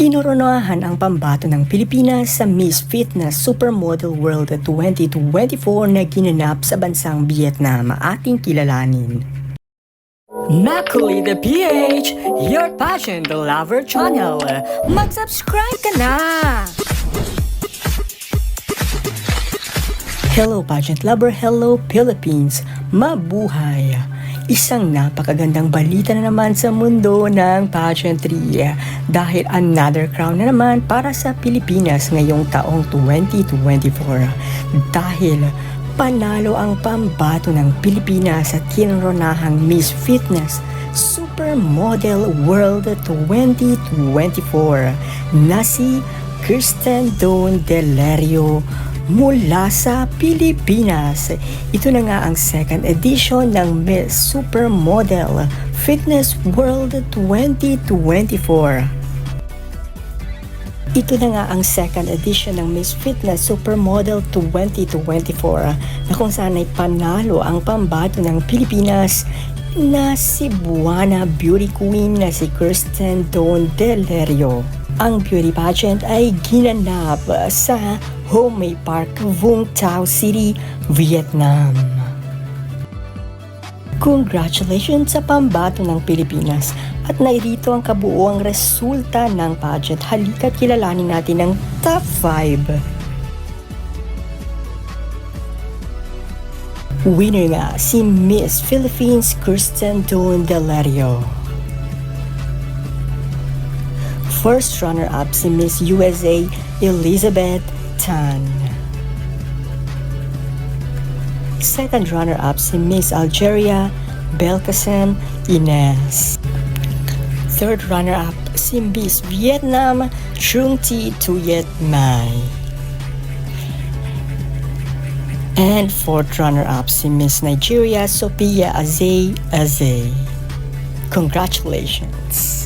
Kinoronahan ang pambato ng Pilipinas sa Miss Fitness Supermodel World 2024 na ginanap sa bansang Vietnam. Ating kilalanin. Macaulay the PH, your passion the lover channel. Mag-subscribe ka na! Hello pageant lover, hello Philippines, mabuhay! Isang napakagandang balita na naman sa mundo ng pageantry dahil another crown na naman para sa Pilipinas ngayong taong 2024 dahil panalo ang pambato ng Pilipinas sa kinoronahang Miss Fitness Supermodel World 2024 na si Kirsten Dawn Delerio mula sa Pilipinas. Ito na nga ang second edition ng Miss Supermodel Fitness World 2024. Ito na nga ang second edition ng Miss Fitness Supermodel 2024 na kung saan ay panalo ang pambato ng Pilipinas na si Buana Beauty Queen na si Kirsten Dawn Delerio. Ang beauty pageant ay ginanap sa Ho May Park, Vung Tau City, Vietnam. Congratulations sa pambato ng Pilipinas at nairito ang kabuuang resulta ng pageant. Halika't kilalanin natin ang top 5. Winner nga si Miss Philippines Kirsten Dawn Delerio. First runner-up si Miss USA Elizabeth Tan. Second runner-up si Miss Algeria Belkacem Ines. Third runner-up si Miss Vietnam Trung Thi Tuyet Mai. And fourth runner-up si Miss Nigeria Sophia Azay Azay. Congratulations!